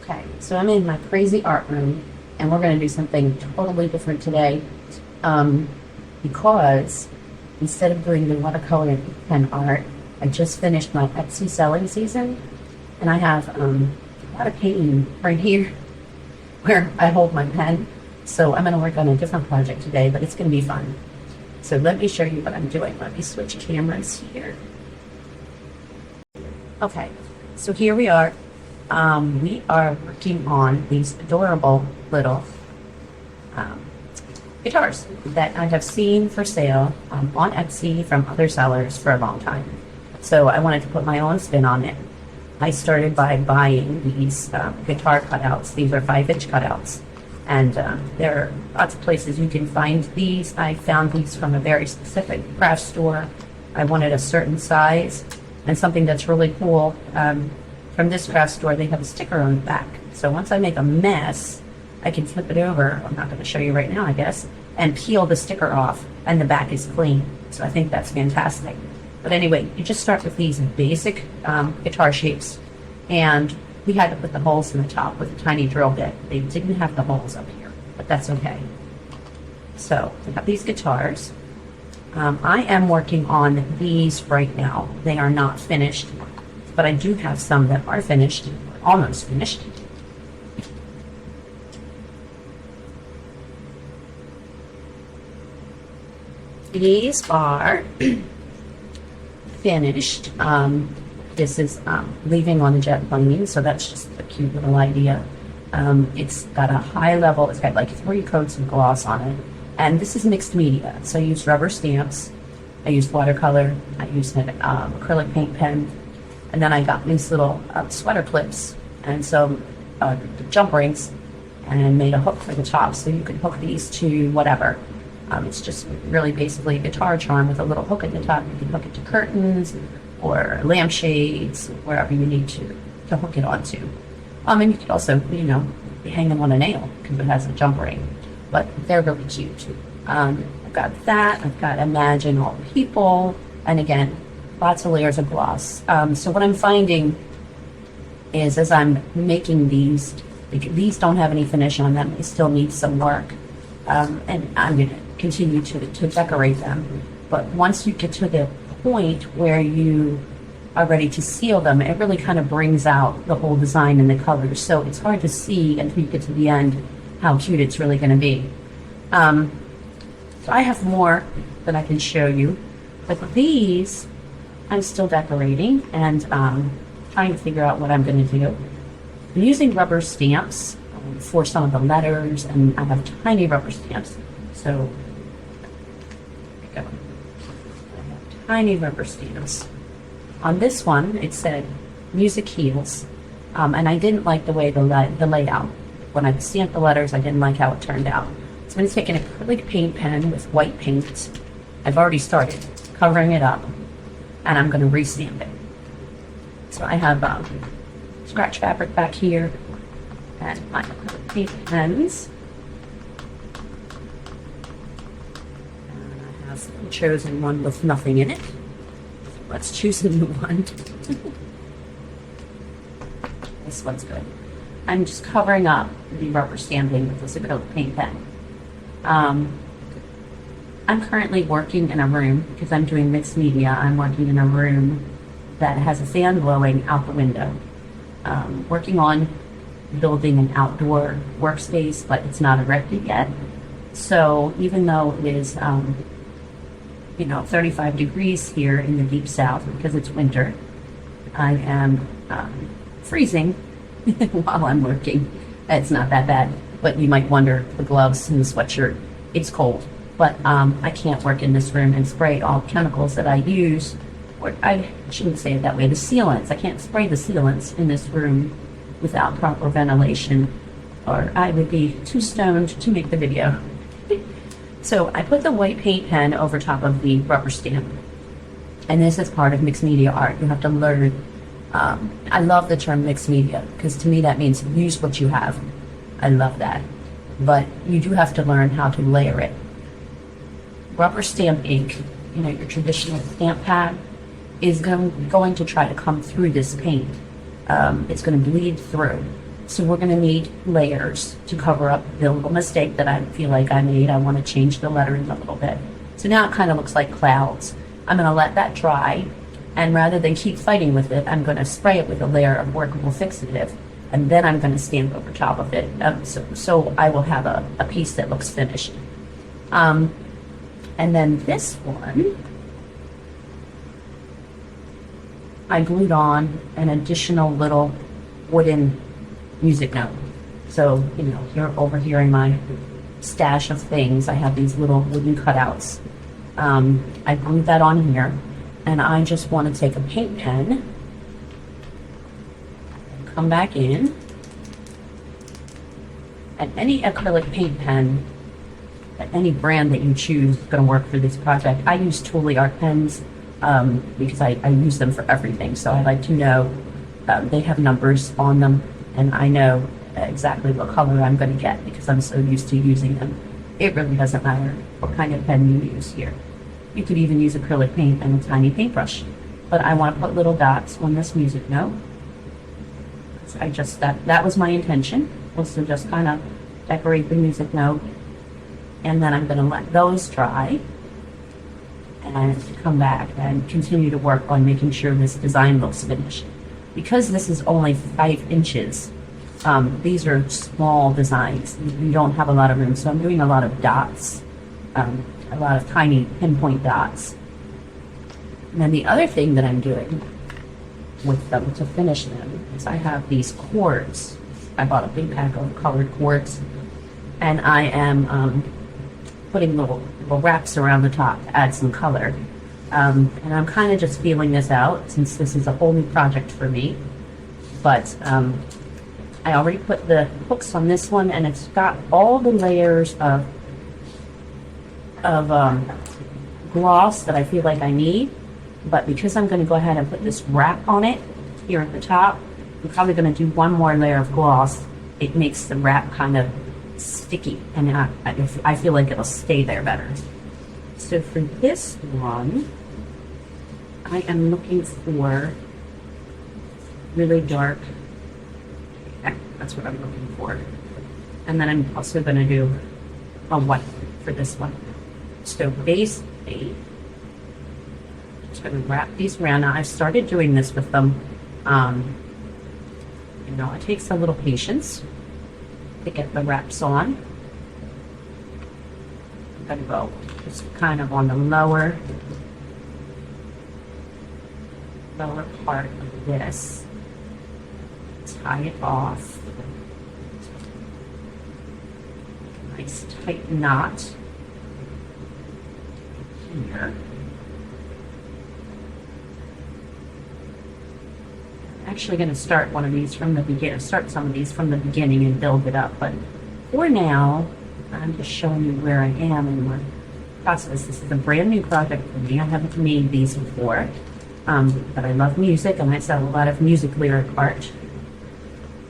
Okay, so I'm in my crazy art room, and we're going to do something totally different today, um, because instead of doing the watercolor pen art, I just finished my Etsy selling season, and I have a lot of painting right here where I hold my pen. So I'm going to work on a different project today, but it's going to be fun. So let me show you what I'm doing. Let me switch cameras here. Okay, so here we are. We are working on these adorable little guitars that I have seen for sale on Etsy from other sellers for a long time. So I wanted to put my own spin on it. I started by buying these guitar cutouts. These are 5-inch cutouts. And there are lots of places you can find these. I found these from a very specific craft store. I wanted a certain size. And something that's really cool, from this craft store, they have a sticker on the back. So once I make a mess, I can flip it over. I'm not going to show you right now, I guess, and peel the sticker off, and the back is clean. So I think that's fantastic. But anyway, you just start with these basic guitar shapes, and we had to put the holes in the top with a tiny drill bit. They didn't have the holes up here, but that's okay. So we have these guitars. I am working on these right now. They are not finished, but I do have some that are finished, almost finished. These are finished. This is leaving on the jet plane, so that's just a cute little idea. It's got a high level, it's got like 3 coats of gloss on it. And this is mixed media, so I used rubber stamps, I used watercolor, I used an acrylic paint pen, and then I got these little sweater clips and some jump rings, and made a hook for the top, so you can hook these to whatever. It's just really basically a guitar charm with a little hook at the top. You can hook it to curtains or lampshades, wherever you need to hook it onto. And you could also, hang them on a nail because it has a jump ring. But they're really cute. I've got that. I've got Imagine All People. And again, lots of layers of gloss. So what I'm finding is as I'm making these don't have any finish on them. They still need some work. And I'm going to continue to decorate them. But once you get to the point where you are ready to seal them, it really kind of brings out the whole design and the colors. So it's hard to see until you get to the end how cute it's really going to be. So I have more that I can show you, but these I'm still decorating and trying to figure out what I'm going to do. I'm using rubber stamps for some of the letters, and I have tiny rubber stamps. So there we go. I have tiny rubber stamps. On this one, it said Music Heals, and I didn't like the way the layout. When I stamped the letters, I didn't like how it turned out. So I'm going to take an acrylic paint pen with white paint. I've already started covering it up, and I'm going to restamp it. So I have scratch fabric back here, and my acrylic paint pens. And I have chosen one with nothing in it. Let's choose a new one. This one's good. I'm just covering up the rubber stamping with this acrylic paint pen. I'm currently working in a room, because I'm doing mixed media, I'm working in a room that has a fan blowing out the window. Working on building an outdoor workspace, but it's not erected yet. So even though it is, 35 degrees here in the deep south because it's winter, I am freezing while I'm working. It's not that bad, but you might wonder, the gloves and the sweatshirt, it's cold. But I can't work in this room and spray all the chemicals that I use, or I shouldn't say it that way, the sealants. I can't spray the sealants in this room without proper ventilation, or I would be too stoned to make the video. So I put the white paint pen over top of the rubber stamp, and this is part of mixed media art. You have to learn. I love the term mixed media, because to me that means use what you have. I love that. But you do have to learn how to layer it. Rubber stamp ink, your traditional stamp pad, is going to try to come through this paint. It's going to bleed through. So we're gonna need layers to cover up the little mistake that I feel like I made. I wanna change the lettering a little bit. So now it kind of looks like clouds. I'm gonna let that dry, and rather than keep fighting with it, I'm gonna spray it with a layer of workable fixative, and then I'm gonna stamp over top of it. So I will have a piece that looks finished. And then this one, I glued on an additional little wooden music note. So, you know, you're overhearing my stash of things. I have these little wooden cutouts. I glued that on here, and I just want to take a paint pen, come back in, and any acrylic paint pen, any brand that you choose is going to work for this project. I use Tooly art pens because I use them for everything. So I like to know they have numbers on them, and I know exactly what color I'm going to get because I'm so used to using them. It really doesn't matter what kind of pen you use here. You could even use acrylic paint and a tiny paintbrush. But I want to put little dots on this music note. So that was my intention, was to just kind of decorate the music note. And then I'm going to let those dry and come back and continue to work on making sure this design looks finished. Because this is only 5 inches, these are small designs. You don't have a lot of room, so I'm doing a lot of dots, a lot of tiny pinpoint dots. And then the other thing that I'm doing with them to finish them is I have these cords. I bought a big pack of colored cords, and I am putting little wraps around the top to add some color. And I'm kind of just feeling this out since this is a whole new project for me. But I already put the hooks on this one, and it's got all the layers of gloss that I feel like I need. But because I'm going to go ahead and put this wrap on it here at the top, I'm probably going to do one more layer of gloss. It makes the wrap kind of sticky, and I feel like it'll stay there better. So for this one, I am looking for really dark. Yeah, that's what I'm looking for. And then I'm also going to do a white for this one. So base 8. Just going to wrap these around. Now I've started doing this with them. You know, it takes a little patience to get the wraps on. I'm going to go just kind of on the lower part of this. Tie it off. Nice tight knot here. I'm actually going to start one of these from the beginning. Start some of these from the beginning and build it up. But for now, I'm just showing you where I am in my process. This is a brand new project for me. I haven't made these before, but I love music, and I sell a lot of music lyric art.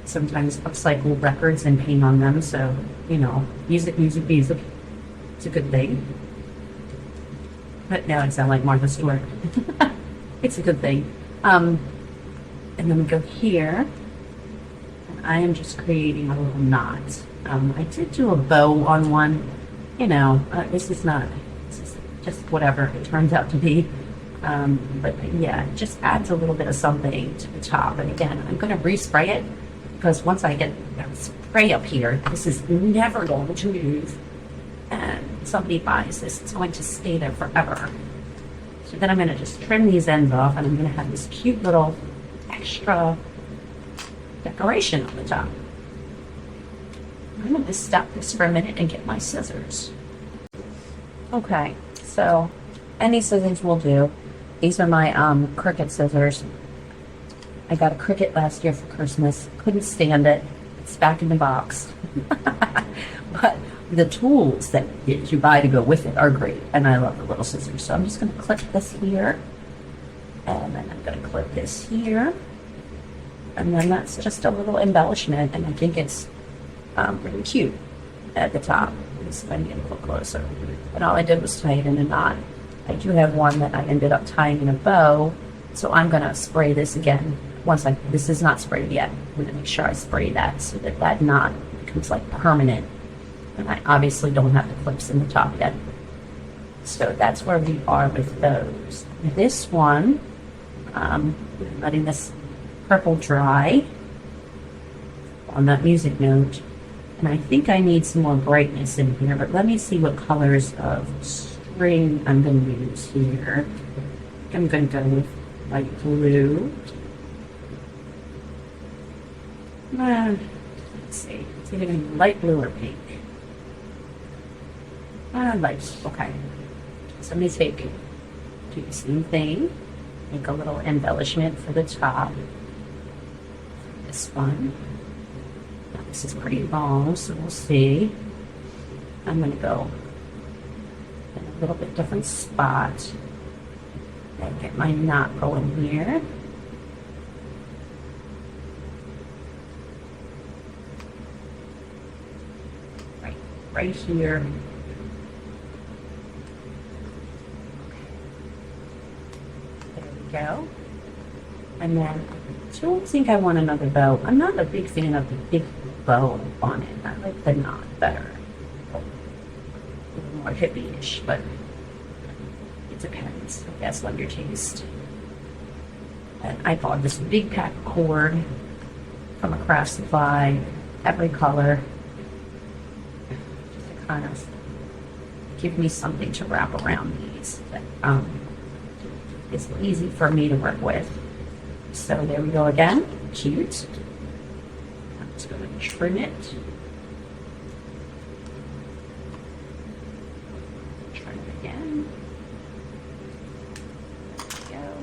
Sometimes upcycle records and paint on them. So, you know, music. It's a good thing. But now I sound like Martha Stewart. It's a good thing. And then we go here, and I am just creating a little knot. I did do a bow on one. You know, this is just whatever it turns out to be. But yeah, it just adds a little bit of something to the top. And again, I'm going to respray it, because once I get that spray up here, this is never going to move. And somebody buys this, it's going to stay there forever. So then I'm going to just trim these ends off, and I'm going to have this cute little extra decoration on the top. I'm going to stop this for a minute and get my scissors. Okay, so any scissors will do. These are my Cricut scissors. I got a Cricut last year for Christmas. Couldn't stand it. It's back in the box. But the tools that you buy to go with it are great, and I love the little scissors. So I'm just going to clip this here, and then I'm going to clip this here, and then that's just a little embellishment, and I think it's really cute at the top. Just let me get a little closer. And all I did was tie it in a knot. I do have one that I ended up tying in a bow, so I'm going to spray this again once this is not sprayed yet, I'm going to make sure I spray that so that that knot becomes like permanent. And I obviously don't have the clips in the top yet. So that's where we are with those. This one, letting this purple dry on that music note. And I think I need some more brightness in here, but let me see what colors of string I'm going to use here. I'm going to go with light blue. Let's see. It's either going to be light blue or pink. Light. Okay. So I'm going to do the same thing. Make a little embellishment for the top. This one. Now, this is pretty long, so we'll see. I'm going to go in a little bit different spot. And get my knot going here. Right here. There we go. And then I don't think I want another bow. I'm not a big fan of the big bow on it. I like the knot better. A little more hippie-ish, but it depends, I guess, on your taste. And I bought this big pack cord from a craft supply, every color. Kind of give me something to wrap around these that is easy for me to work with. So there we go again. Cute. I'm just going to trim it. Trim it again. There we go.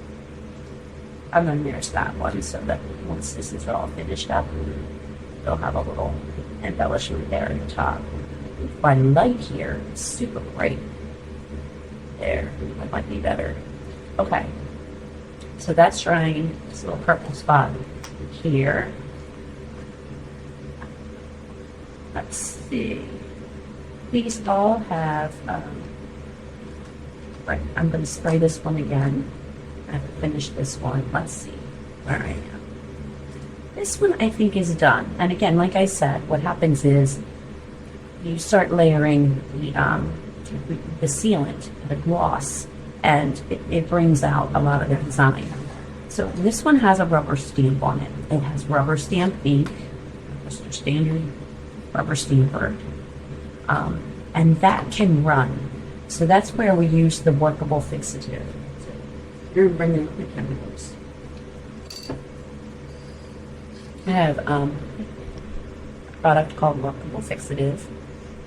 I'm going to nurse that one so that once this is all finished up, they'll have a little embellishment there at the top. My light here is super bright. There, that might be better. Okay, so that's drying. This little purple spot here. Let's see. These all have, right, I'm going to spray this one again. I have to finish this one. Let's see where I am. This one I think is done. And again, like I said, what happens is you start layering the sealant, the gloss, and it brings out a lot of the design. So this one has a rubber stamp on it. It has rubber stamp ink, just a standard rubber stamper, and that can run. So that's where we use the workable fixative. You're bringing up the chemicals. I have a product called Workable Fixative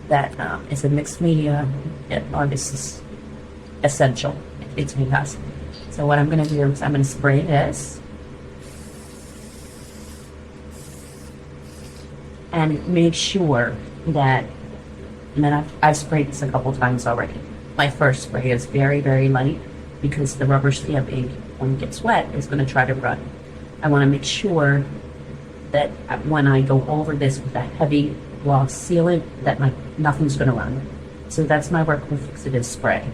that is a mixed media. This is essential. It's fantastic. So what I'm going to do is I'm going to spray this and make sure that, and then I've sprayed this a couple times already. My first spray is very, very light because the rubber stamp ink, when it gets wet, is going to try to run. I want to make sure that when I go over this with that heavy gloss sealant, that nothing's going to run. So that's my Workable Fixative spray.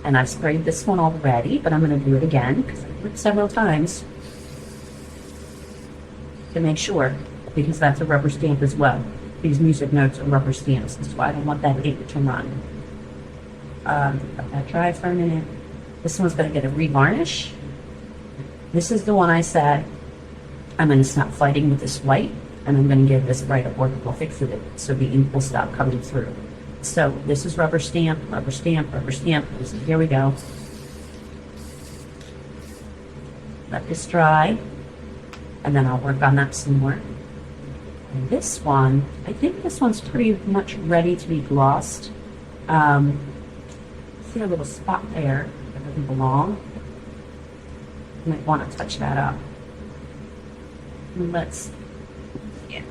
And I've sprayed this one already, but I'm going to do it again because I've done it several times to make sure, because that's a rubber stamp as well. These music notes are rubber stamps. That's why I don't want that ink to run. Let that dry for a minute. This one's going to get a revarnish. This is the one I said I'm going to stop fighting with this white, and I'm going to give this right a Workable Fixative so the ink will stop coming through. So this is rubber stamp, rubber stamp, rubber stamp. Here we go. Let this dry, and then I'll work on that some more. And this one, I think this one's pretty much ready to be glossed. See a little spot there that doesn't belong. You might want to touch that up.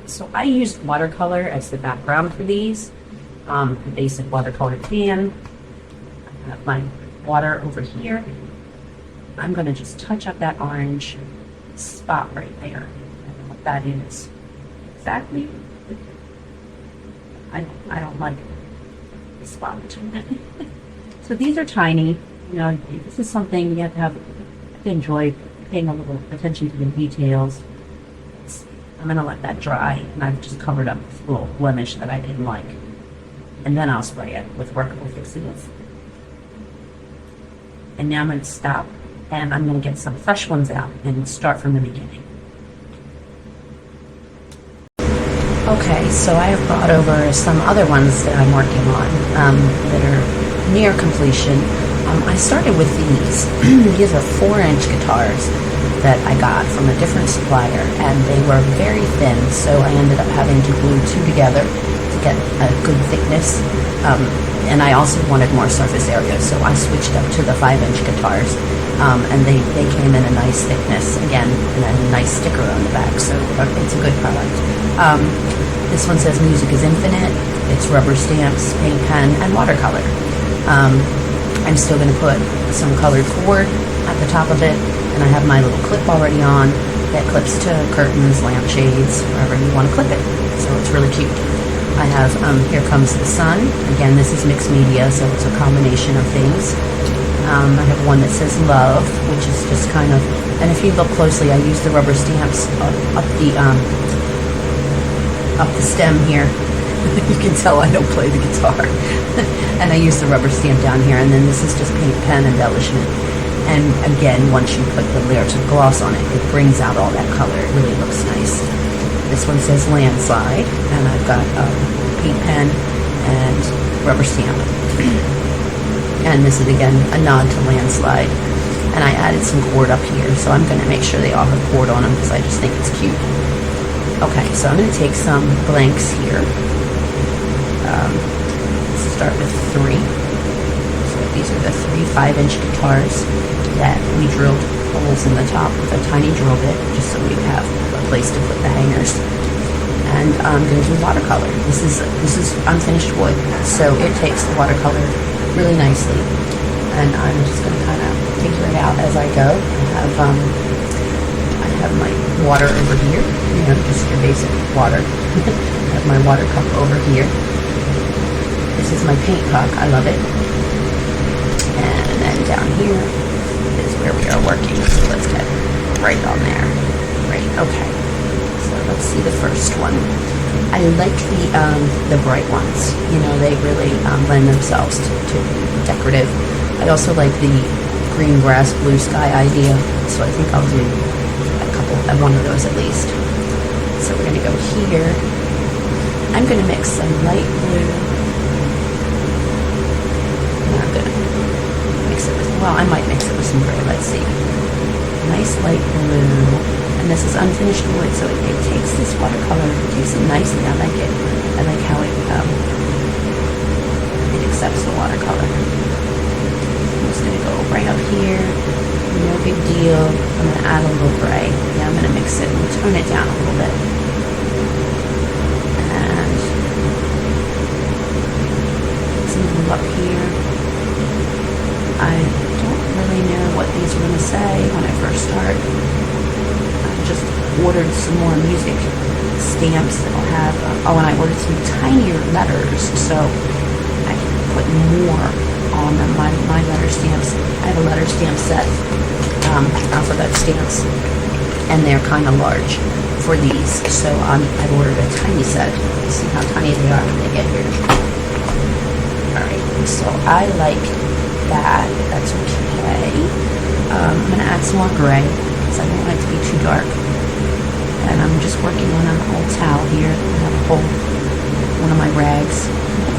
So I used watercolor as the background for these. The basic watercolor can. I have my water over here. I'm going to just touch up that orange spot right there. I don't know what that is exactly. I don't like the spot between it. So these are tiny. You know, this is something you have to enjoy paying a little attention to the details. I'm going to let that dry, and I've just covered up this little blemish that I didn't like. And then I'll spray it with workable fixatives. And now I'm going to stop, and I'm going to get some fresh ones out and start from the beginning. Okay, so I have brought over some other ones that I'm working on that are near completion. I started with these. These are 4-inch guitars that I got from a different supplier, and they were very thin, so I ended up having to glue 2 together to get a good thickness. And I also wanted more surface area, so I switched up to the 5-inch guitars, and they came in a nice thickness, again, and a nice sticker on the back, so it's a good product. This one says Music is Infinite. It's rubber stamps, paint pen, and watercolor. I'm still going to put some colored cord at the top of it, and I have my little clip already on that clips to curtains, lampshades, wherever you want to clip it. So it's really cute. I have Here Comes the Sun. Again, this is mixed media, so it's a combination of things. I have one that says Love, which is just kind of, and if you look closely, I use the rubber stamps up the stem here. You can tell I don't play the guitar. And I use the rubber stamp down here, and then this is just paint pen embellishment. And again, once you put the layers of gloss on it, it brings out all that color. It really looks nice. This one says Landslide, and I've got paint pen and rubber stamp. And this is again a nod to Landslide. And I added some cord up here, so I'm going to make sure they all have cord on them because I just think it's cute. Okay, so I'm going to take some blanks here. Let's start with 3. So these are the 3 5-inch guitars that we drilled holes in the top with a tiny drill bit, just so we have a place to put the hangers. And I'm going to do watercolor. This is unfinished wood, so it takes the watercolor really nicely. And I'm just going to kind of figure it out as I go. I have my water over here, just your basic water. I have my water cup over here. This is my paint puck. I love it. And then down here is where we are working. So let's get right on there. Right. Okay. So let's see the first one. I like the bright ones. They really lend themselves to decorative. I also like the green grass, blue sky idea. So I think I'll do one of those at least. So we're going to go here. I'm going to mix some light blue. And I'm going to mix it with, I might mix it with some gray. Let's see. Nice light blue. And this is unfinished wood, so it takes this watercolor, it takes it nicely. I like it. I like how it accepts the watercolor. I'm just going to go right up here. No big deal. I'm going to add a little gray. Yeah, I'm going to mix it and tone it down a little bit. And some blue up here. I don't really know what these are going to say when I first start. I just ordered some more music stamps that will have, and I ordered some tinier letters, so I can put more on them. My letter stamps, I have a letter stamp set, alphabet stamps, and they're kind of large for these, so I've ordered a tiny set. Let's see how tiny they are when they get here. Alright, so I like that. That's okay. I'm going to add some more gray because I don't want it to be too dark. And I'm just working on an old towel here. I have one of my rags,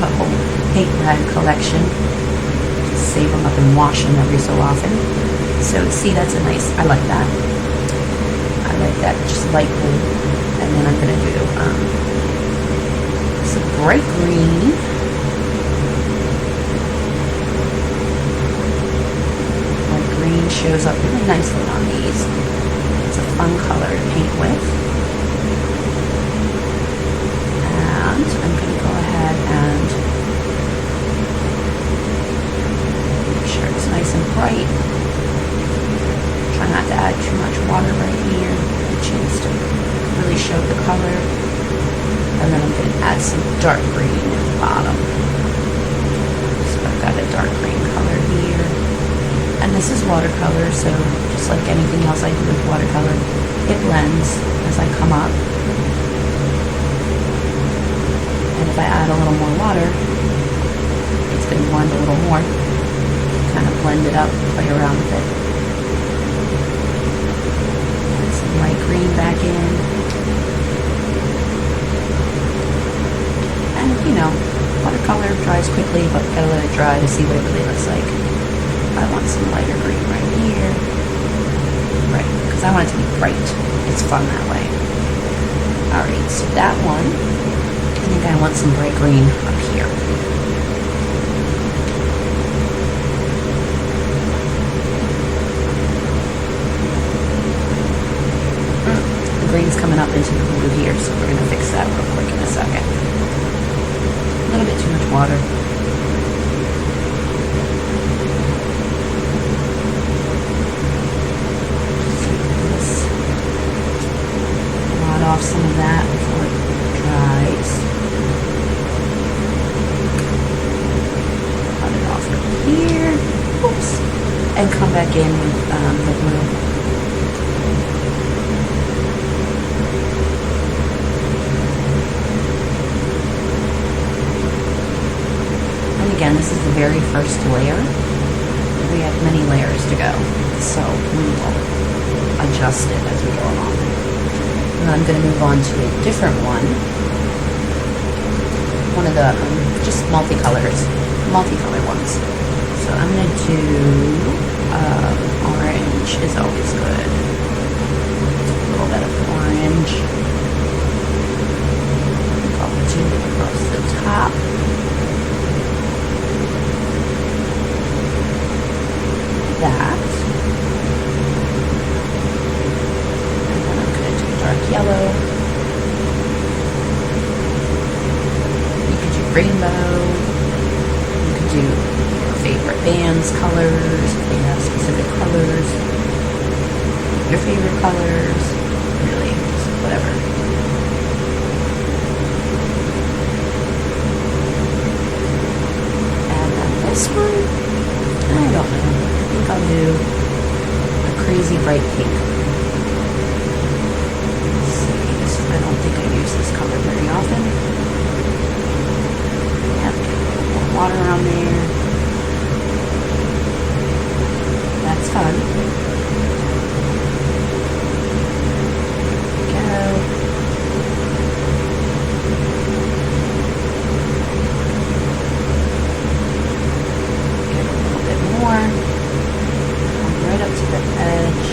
a whole paint rag collection. Save them up and wash them every so often. So see, that's a nice, I like that. I like that, just light blue. And then I'm going to do some bright green. Bright green shows up really nicely on these. It's a fun color to paint with. And I'm going to go ahead and make sure it's nice and bright. Try not to add too much water right here. Get a chance to really show the color. And then I'm going to add some dark green at the bottom. So I've got a dark green color here. And this is watercolor, so just like anything else I do with watercolor, it blends as I come up. And if I add a little more water, it's going to blend a little more. Kind of blend it up, play around with it. Add some light green back in. And, you know, watercolor dries quickly, but gotta let it dry to see what it really looks like. I want some lighter green right here. Right, because I want it to be bright. It's fun that way. Alright, so that one, I think I want some bright green up here. The green's coming up into the blue here, so we're going to fix that real quick in a second. A little bit too much water. Off some of that before it dries. Cut it off right here. Oops. And come back in with the blue. And again, this is the very first layer. We have many layers to go, so we will adjust it as we go along. And I'm going to move on to a different one of the just multicolor ones. So I'm going to do orange is always good. A little bit of orange. I'll do it across the top. That. Dark yellow. You could do rainbow. You could do your favorite band's colors if they have specific colors. Your favorite colors. Really, just whatever. And then this one, I don't know. I think I'll do a crazy bright pink. I don't think I use this color very often. Yep, get a little more water on there. That's fun. There we go. Get a little bit more. Come right up to the edge.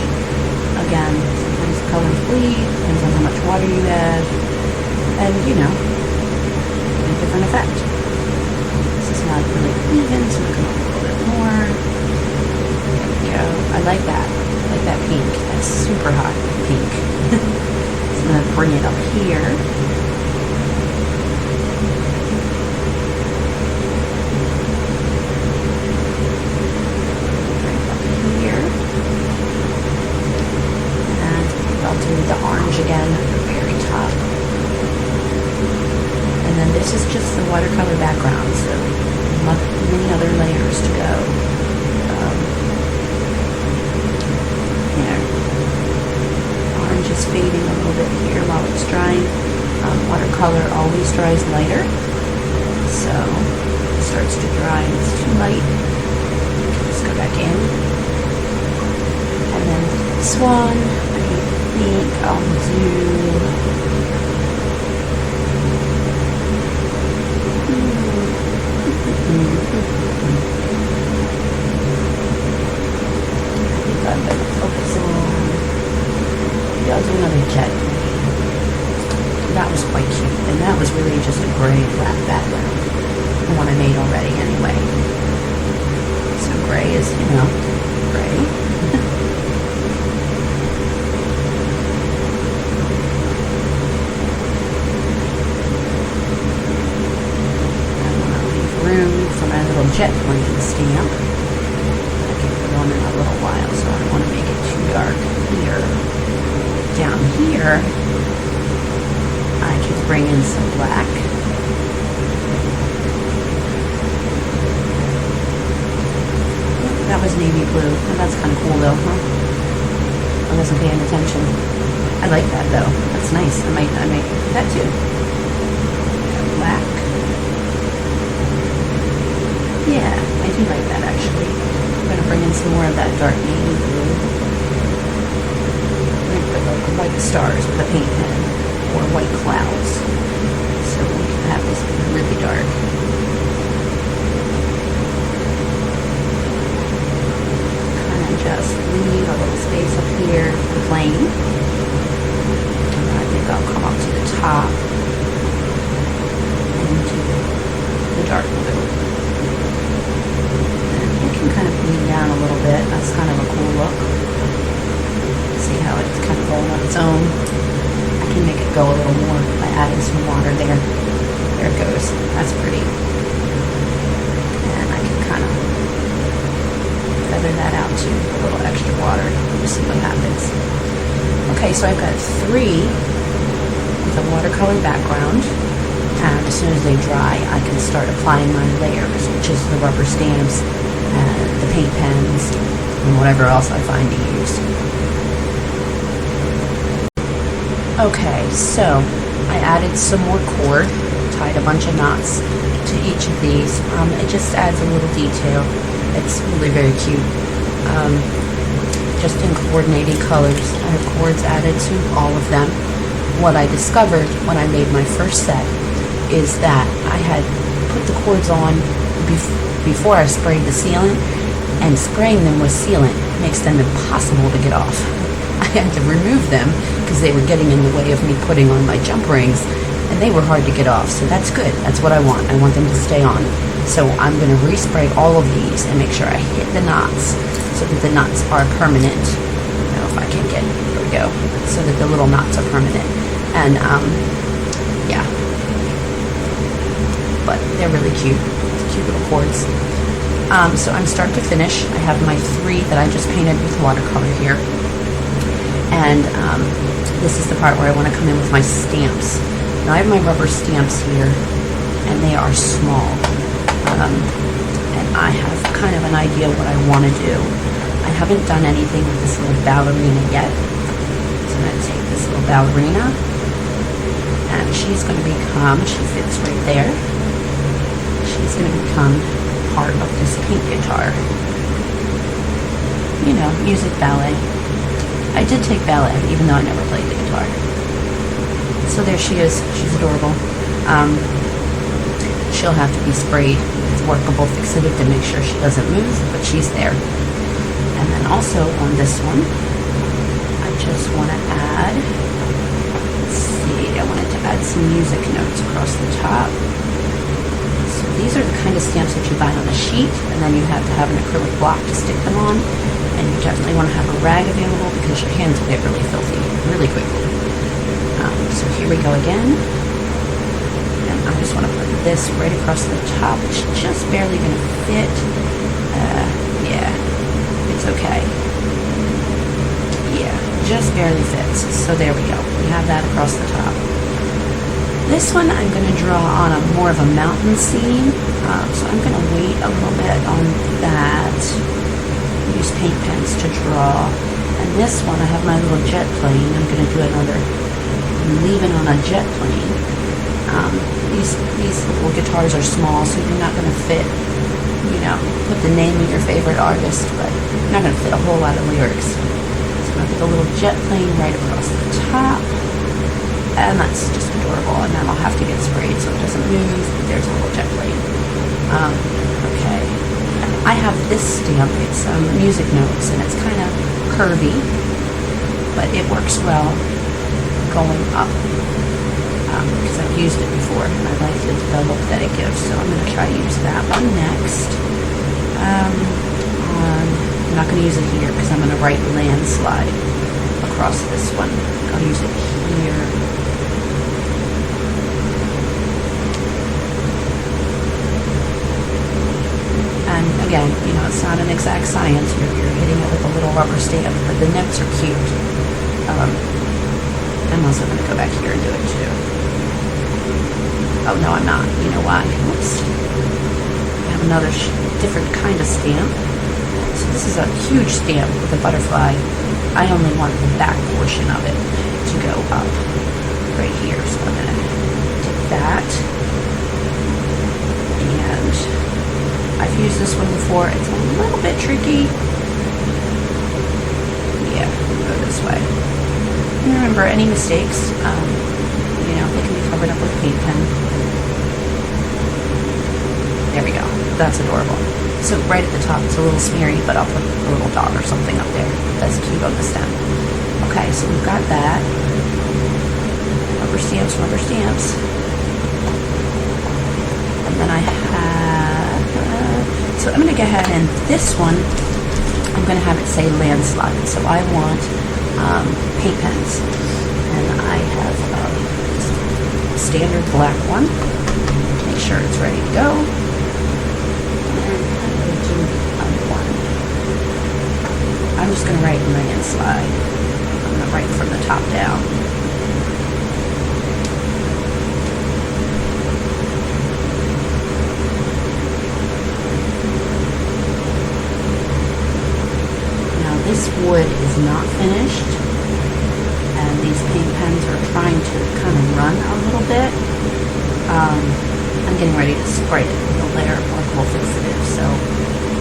Again, sometimes the colors bleed, depends on how much water you add, and you know, a different effect. This is not really even, so we're going to come a little bit more. There we go. I like that. I like that pink. That's super hot pink. So I'm going to bring it up here. Bring it up here. I'll do the orange again at the very top. And then this is just the watercolor background, so many other layers to go. Orange is fading a little bit here while it's drying. Watercolor always dries lighter, so it starts to dry and it's too light. Just go back in. And then this one, I think I'll do I'm going to focus on, maybe I'll do another jet. That was quite cute, and that was really just a gray flat background, the one I made already anyway. So gray is, you know, gray. I want to leave room for my little jet plane stamp. On in a little while, so I don't want to make it too dark here. Down here, I can bring in some black. That that was navy blue. And that's kind of cool though, huh? I wasn't paying attention. I like that though. That's nice. I might do that too. Black. Yeah, I do like that actually. I'm gonna bring in some more of that dark navy blue. I'm gonna put like white stars with a paint pen or white clouds. So we can have this really dark. Just leave a little space up here for the plane. And I think I'll come up to the top and do the dark blue. And it can kind of bleed down a little bit. That's kind of a cool look. See how it's kind of going on its own. I can make it go a little more by adding some water there. There it goes. That's pretty. And I can kind of feather that out too, a little extra water, just see what happens. Okay, so I've got 3 with a watercolor background, and as soon as they dry, I can start applying my layers, which is the rubber stamps, and the paint pens, and whatever else I find to use. Okay, so I added some more cord, tied a bunch of knots to each of these. It just adds a little detail. It's really very cute. Just in coordinating colors. I have cords added to all of them. What I discovered when I made my first set is that I had put the cords on before I sprayed the sealant, and spraying them with sealant makes them impossible to get off. I had to remove them because they were getting in the way of me putting on my jump rings, and they were hard to get off. So that's good. That's what I want. I want them to stay on. So I'm going to respray all of these and make sure I hit the knots so that the knots are permanent. I don't know if I can get, there we go, so that the little knots are permanent. And yeah, but they're really cute, cute little cords. So I'm start to finish. I have my 3 that I just painted with watercolor here. And this is the part where I want to come in with my stamps. Now I have my rubber stamps here, and they are small. And I have kind of an idea what I want to do. I haven't done anything with this little ballerina yet. So I'm going to take this little ballerina, and she's going to become, she fits right there, she's going to become part of this pink guitar. You know, music ballet. I did take ballet, even though I never played the guitar. So there she is. She's adorable. She'll have to be sprayed with workable fixative to make sure she doesn't move, but she's there. And then also on this one, I just want to add, let's see, I wanted to add some music notes across the top. So these are the kind of stamps that you buy on a sheet, and then you have to have an acrylic block to stick them on. And you definitely want to have a rag available because your hands will get really filthy really quickly. So here we go again. I just want to put this right across the top. It's just barely going to fit. Yeah, it's okay. Yeah, just barely fits. So there we go. We have that across the top. This one I'm going to draw on more of a mountain scene. So I'm going to wait a little bit on that. Use paint pens to draw. And this one, I have my little jet plane. I'm going to do another leaving on a jet plane. These little guitars are small, so you're not going to fit, you know, put the name of your favorite artist, but you're not going to fit a whole lot of lyrics. So I'm going to put a little jet plane right across the top, and that's just adorable. And then I'll have to get sprayed so it doesn't move. There's a little jet plane. Okay. I have this stamp. It's music notes, and it's kind of curvy, but it works well going up. Because I've used it before and I like the look that it gives, so I'm going to try to use that one next. I'm not going to use it here because I'm going to write landslide across this one. I'll use it here. And again, you know, it's not an exact science. You're hitting it with a little rubber stamp, but the notes are cute. I'm also going to go back here and do it too. Oh, no, I'm not. You know why? Whoops. I have another different kind of stamp. So this is a huge stamp with a butterfly. I only want the back portion of it to go up right here. So I'm going to take that. And I've used this one before. It's a little bit tricky. Yeah, we'll go this way. And remember, any mistakes, you know, they can be covered up with a paint pen. There we go. That's adorable. So right at the top, it's a little smeary, but I'll put a little dot or something up there. That's cute on the stem. Okay, so we've got that. Rubber stamps, rubber stamps. And then I have, so I'm going to go ahead and this one, I'm going to have it say landslide. So I want paint pens. And I have a standard black one. Make sure it's ready to go. I'm just going to write landslide. I'm going to write from the top down. Now this wood is not finished, and these paint pens are trying to kind of run a little bit. I'm getting ready to spray it with a layer of workable fixative so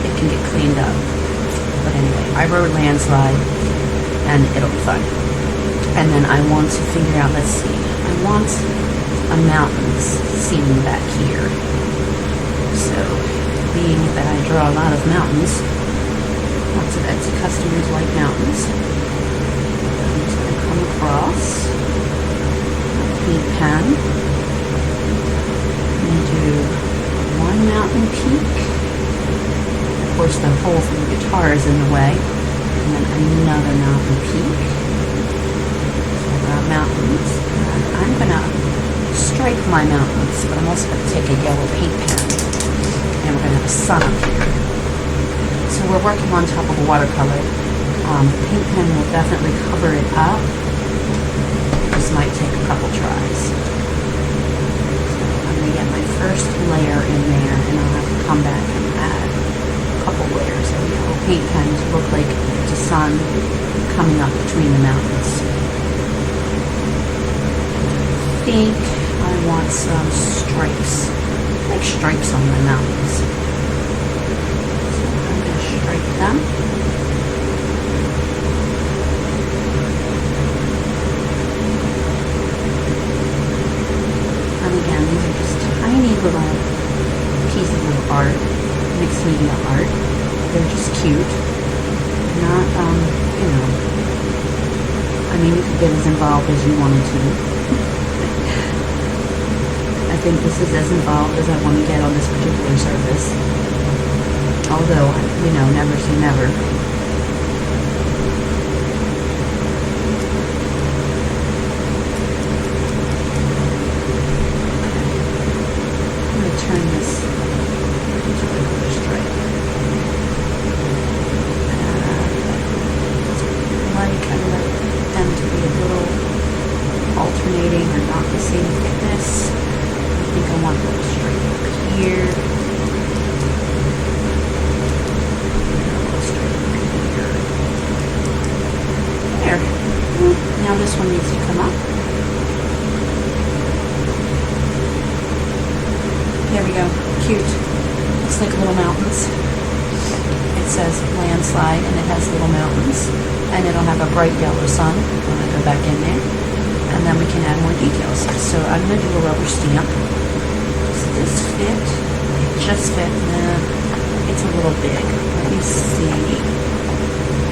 it can get cleaned up. But anyway, I wrote landslide, and it'll be fun. And then I want to figure out, let's see, I want a mountains scene back here. So, being that I draw a lot of mountains, lots of Etsy customers like mountains, I'm just going to come across a paint pen and do one mountain peak. Of course, the hole for the guitar is in the way, and then another mountain peak. So I've got mountains, and I'm going to stripe my mountains, but I'm also going to take a yellow paint pen, and we're going to have a sun up here. So we're working on top of a watercolor. The paint pen will definitely cover it up. This might take a couple tries. So I'm going to get my first layer in there, and I'll have to come back and add couple layers of yellow paint pen to look like the sun coming up between the mountains. I think I want some stripes, like stripes on the mountains. So I'm going to stripe them. And again, these are just tiny little pieces of art, mixed media art. They're just cute. Not, you know, I mean, you could get as involved as you wanted to. I think this is as involved as I want to get on this particular service. Although, you know, never say never. I'm going to turn this into a regular stripe. I like them to be a little alternating or not the same thickness. I think I want a little stripe up here. There. Now this one needs to come up. There we go. Cute. Looks like little mountains. It says landslide and it has little mountains. And it'll have a bright yellow sun when I go back in there. And then we can add more details. So I'm going to do a rubber stamp. Does this fit? It just fit. Nah, it's a little big. Let me see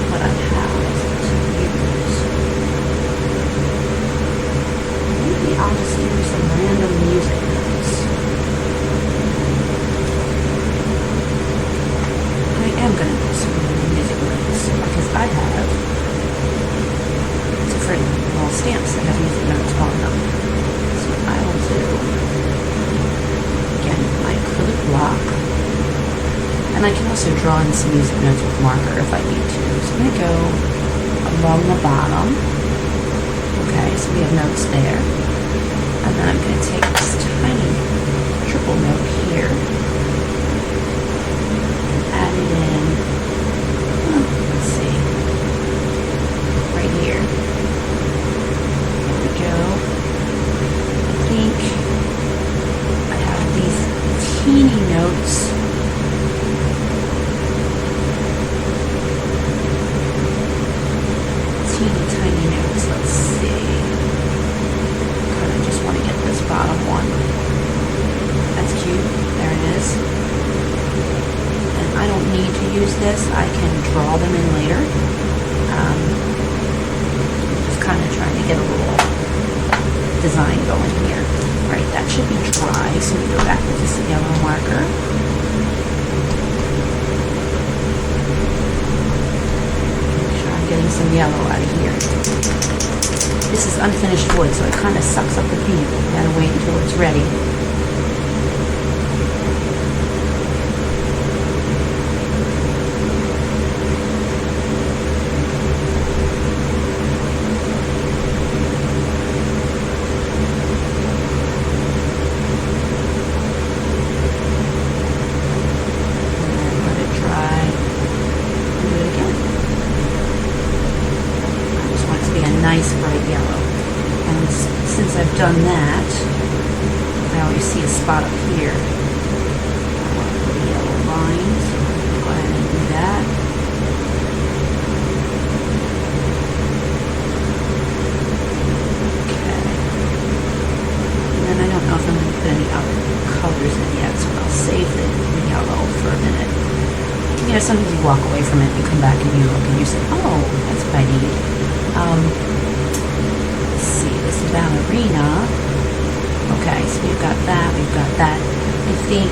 what I have to use. Maybe I'll just do some random music notes. I am going to do some random music notes because I have different little stamps that have music notes on them. So I will do, again, my acrylic block. And I can also draw in some music notes with marker if I need to. So I'm going to go along the bottom. Okay, so we have notes there. And then I'm going to take this tiny triple note here and add it in notes. Teeny tiny notes. Let's see. Kind of just want to get this bottom one. That's cute. There it is. And I don't need to use this. I can draw them in later. Just kind of trying to get a little design going here. All right, that should be dry. So we go back with this yellow marker. Getting some yellow out of here. This is unfinished wood, so it kind of sucks up the paint. You gotta wait until it's ready. Nice bright yellow. And since I've done that, I always see a spot up here. I want to put a yellow line, so I'm going to go ahead and do that. Okay. And then I don't know if I'm going to put any other colors in yet, so I'll save the yellow for a minute. You know, sometimes you walk away from it, you come back and you look and you say, oh, that's what I need. Let's see, this ballerina. Okay, so we've got that, we've got that. I think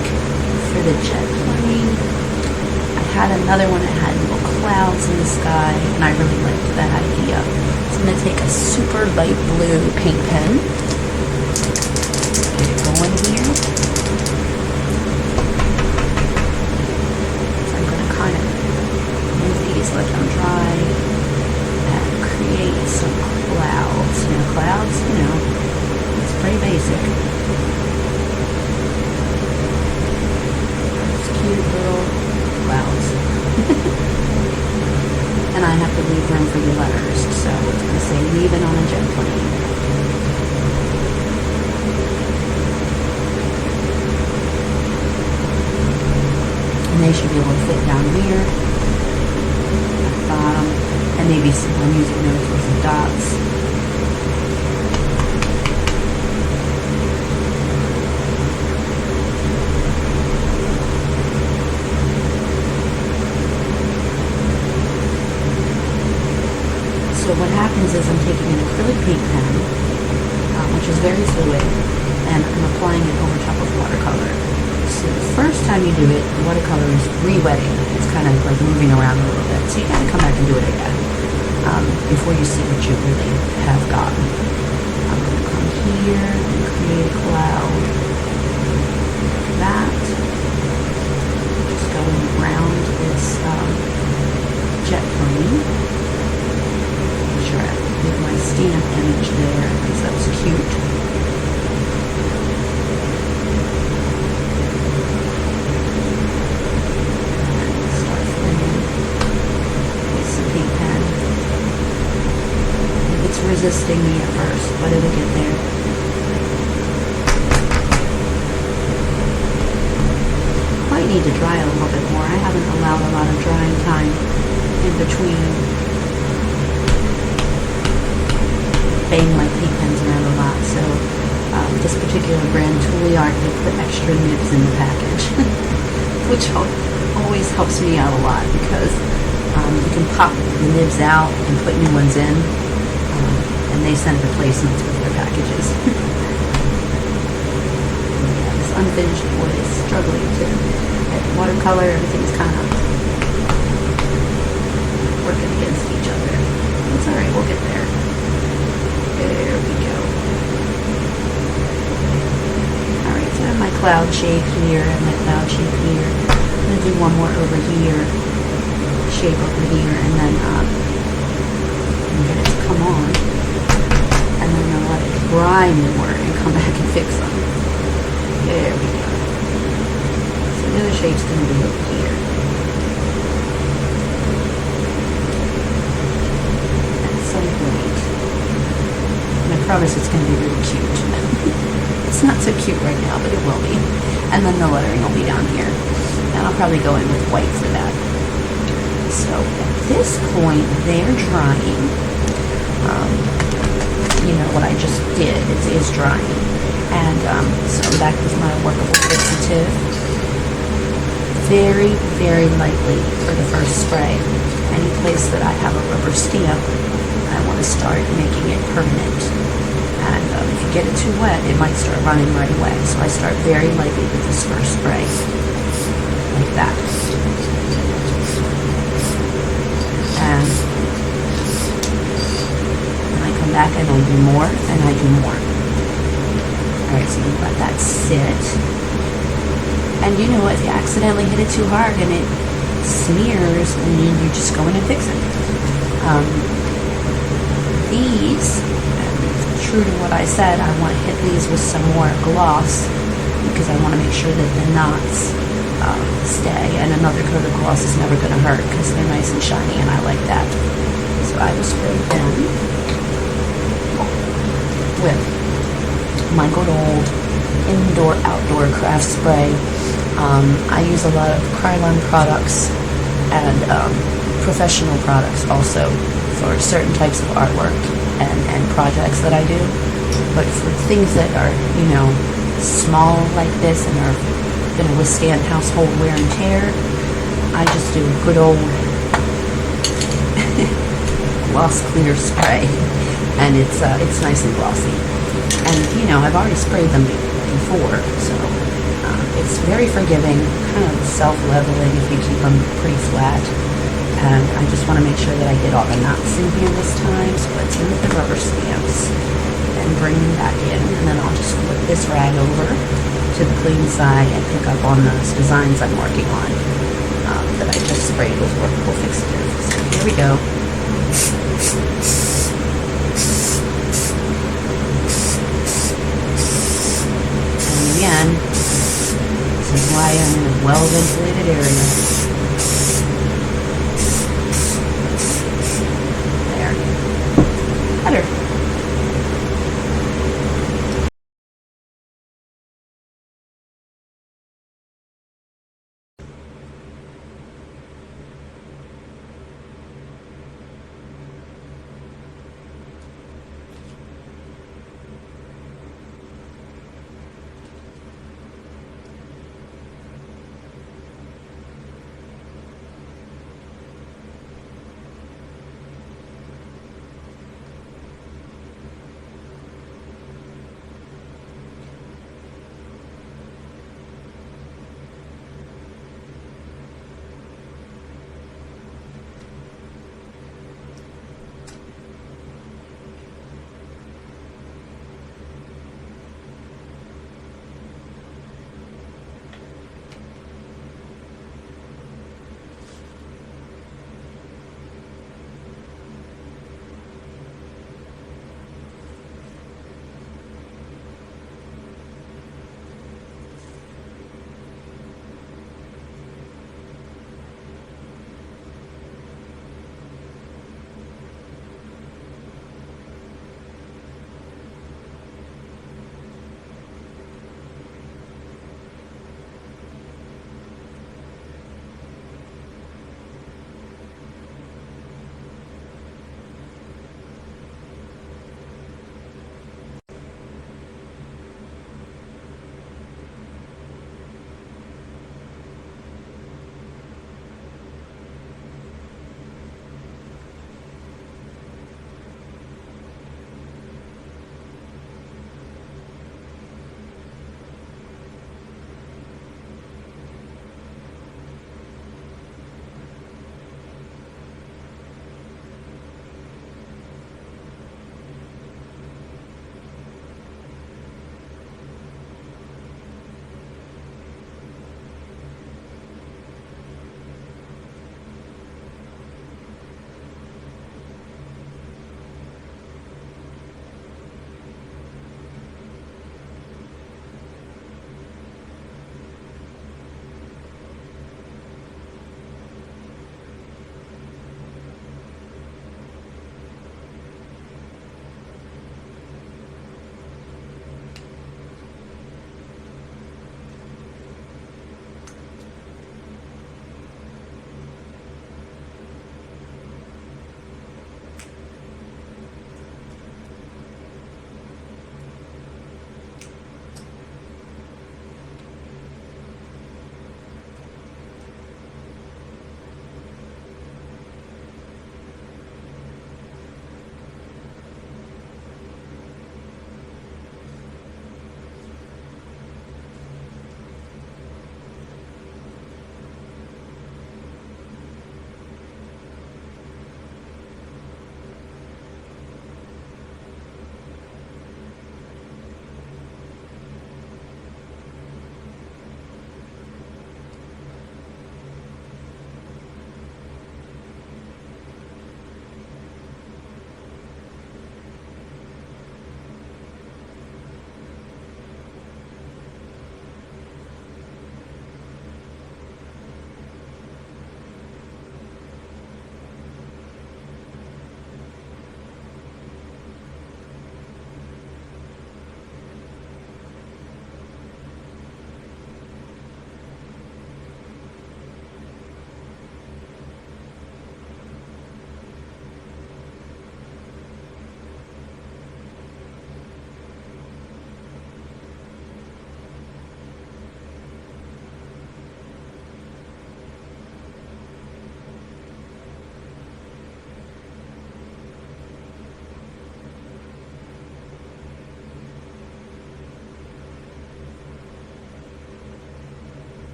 for the jet plane, I had another one that had little clouds in the sky, and I really liked that idea. So I'm going to take a super light blue paint pen, get it going here. So I'm going to kind of move these, let them dry. Create some clouds. Now clouds, you know, it's pretty basic. Just cute little clouds. And I have to leave room for the letters, so it's going to say leave it on a jet plane. And they should be able to fit down here at the bottom. And maybe some music notes or some dots. So what happens is I'm taking an acrylic paint pen, which is very fluid, and I'm applying it over top of watercolor. So the first time you do it, the watercolor is re-wetting. It's kind of like moving around a little bit. So you got to come back and do it again. Before you see what you really have gotten. I'm going to come here and create a cloud. Like that. Just going around this jet plane. Make sure I leave my stamp image there because that was cute. And start filling with some paint pen. It's resisting me at first, but it'll get there. Might need to dry a little bit more. I haven't allowed a lot of drying time in between. Bang my paint pens around a lot, so this particular brand, Tooly Art, they put extra nibs in the package, which always helps me out a lot because you can pop the nibs out and put new ones in. And they send replacements with their packages. Yeah, this unfinished wood is struggling too. Watercolor, everything's kind of working against each other. It's alright, we'll get there. There we go. Alright, so I have my cloud shape here and my cloud shape here. I'm going to do one more over here, shape over here, and then get it to come on. And then I'll let it dry more and come back and fix them. There we go. So the other shape's going to be over here. At some point. And I promise it's going to be really cute. It's not so cute right now, but it will be. And then the lettering will be down here. And I'll probably go in with white for that. So at this point, they're drying. You know, what I just did is drying. And so I'm back with my workable fixative. Very, very lightly for the first spray. Any place that I have a rubber stamp, I want to start making it permanent. And if you get it too wet, it might start running right away. So I start very lightly with this first spray, like that. And then I come back and I do more, and I do more. Alright, so you let that sit. And you know, if you accidentally hit it too hard and it smears, then you just go in and fix it. These, true to what I said, I want to hit these with some more gloss because I want to make sure that the knots stay, and another coat of gloss is never going to hurt because they're nice and shiny and I like that. So I will spray them with my good old indoor-outdoor craft spray. I use a lot of Krylon products and professional products also for certain types of artwork and projects that I do. But for things that are, you know, small like this and are going to withstand household wear and tear, I just do a good old gloss clear spray, and it's nice and glossy. And you know, I've already sprayed them before, so it's very forgiving, kind of self-leveling if you keep them pretty flat. And I just want to make sure that I get all the knots in here this time. So let's in with the rubber stamps and bring them back in, and then I'll just flip this rag over to the clean side and pick up on those designs I'm working on that I just sprayed with workable fixative. So here we go. And again, this is why I'm in a well-ventilated area. Better.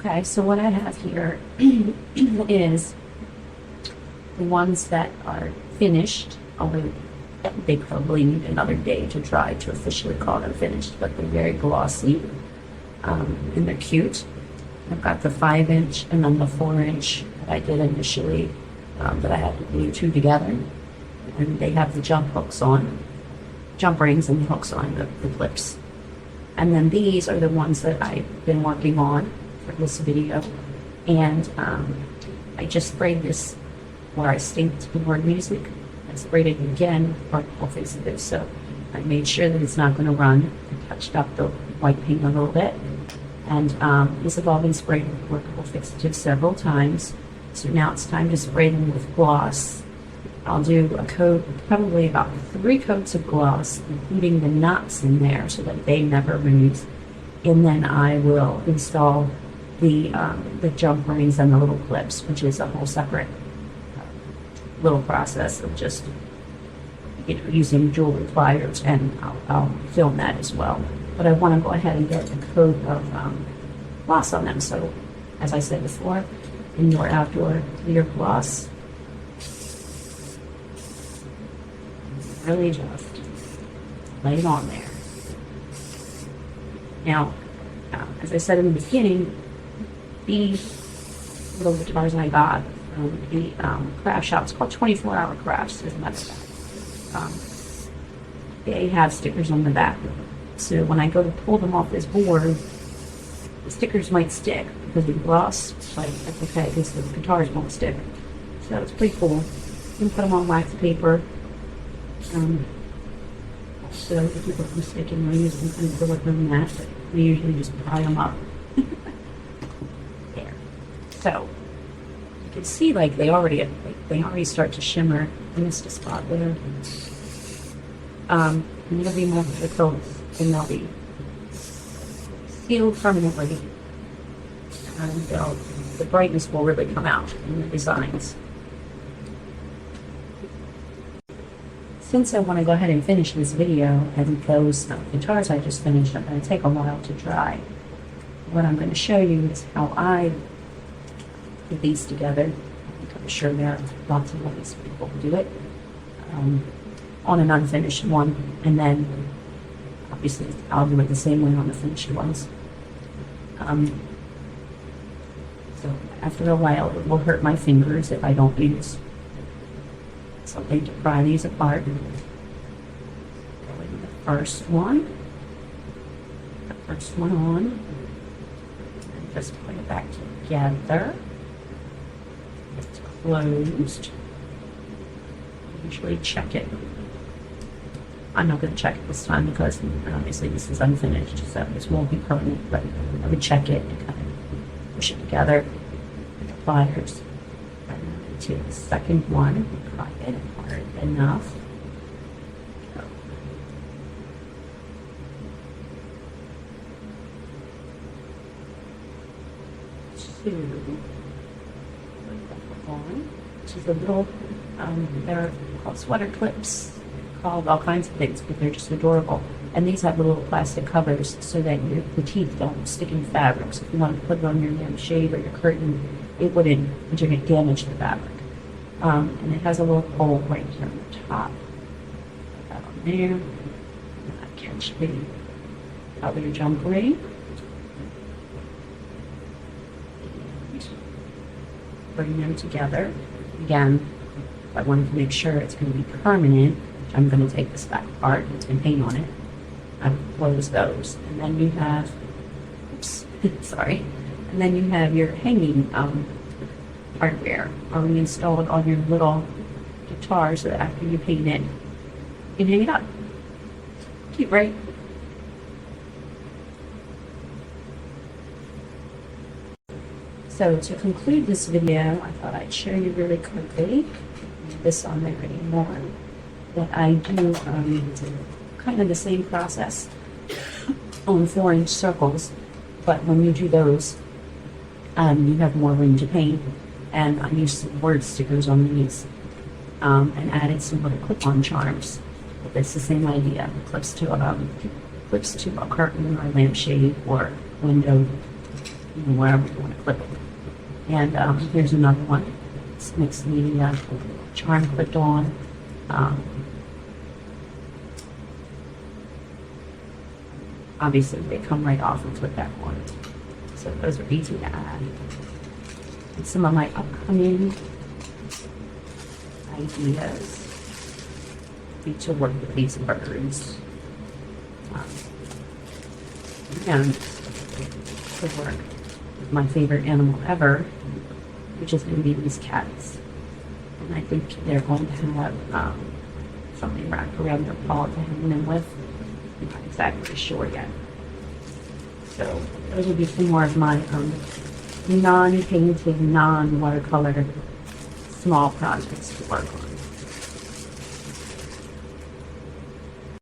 Okay, so what I have here is the ones that are finished, although they probably need another day to dry to officially call them finished, but they're very glossy, and they're cute. I've got the 5-inch and then the 4-inch that I did initially, that I had to glue two together, and they have the jump rings and hooks on the clips. And then these are the ones that I've been working on for this video, and I just sprayed this where I synced the word music. I sprayed it again for particle fixative, so I made sure that it's not going to run. I touched up the white paint a little bit, and these have all been sprayed with workable fixative several times. So now it's time to spray them with gloss. I'll do a coat, probably about 3 coats of gloss, including the knots in there so that they never move. And then I will install the jump rings and the little clips, which is a whole separate little process of just using jewelry pliers, and I'll film that as well. But I want to go ahead and get a coat of gloss on them. So, as I said before, in your outdoor clear gloss, really just lay it on there. Now, as I said in the beginning, these little guitars I got from the craft shop, it's called 24-Hour Crafts, as a matter of fact. They have stickers on the back. So when I go to pull them off this board, the stickers might stick because the gloss, but that's okay because the guitars won't stick. So it's pretty cool. You can put them on wax paper. So to keep it from sticking, I use some kind of silicone mat, but we usually just pry them up. There. So you can see like they already start to shimmer. I missed a spot there. And there'll be more of the coats, and they'll be sealed permanently. And the brightness will really come out in the designs. Since I want to go ahead and finish this video, and those guitars I just finished are going to take a while to dry, what I'm going to show you is how I put these together. I'm sure there are lots of ways people do it on an unfinished one, and then obviously I'll do it the same way on the finished ones. So after a while, it will hurt my fingers if I don't use something to pry these apart. The first one on, and just put it back together. It's closed. Usually check it. I'm not going to check it this time because obviously this is unfinished, so this won't be permanent, but I would check it and kind of push it together with the pliers. And to the second one, pry it hard enough. Which is a little, they're called sweater clips, called all kinds of things, but they're just adorable. And these have little plastic covers so that the teeth don't stick in fabric. So if you want to put it on your lampshade or your curtain, it wouldn't damage the fabric. And it has a little hole right here on the top. Put that on there. And I catch the other jump ring. Bring them together. Again, if I wanted to make sure it's going to be permanent, I'm going to take this back apart and paint on it. I close those. And then you have, oops, sorry. And then you have your hanging hardware already installed on your little guitar so that after you paint it, you can hang it up. Cute, right? So to conclude this video, I thought I'd show you really quickly, this on there anymore, that I do kind of the same process on 4-inch circles, but when you do those, you have more room to paint. And I used some word stickers on these and added some little clip-on charms. But it's the same idea. Clips to a curtain or a lampshade or window. even wherever you want to clip it. And here's another one. It's mixed media, charm clipped on. Obviously, they come right off and flip back on. So those are easy to add. And some of my upcoming ideas be to work with these birds. And to work with my favorite animal ever, which is going to be these cats. And I think they're going to have something wrapped around their paw to hang them with. I'm not exactly sure yet. So those will be some more of my non-painted, non-watercolor small projects to work on.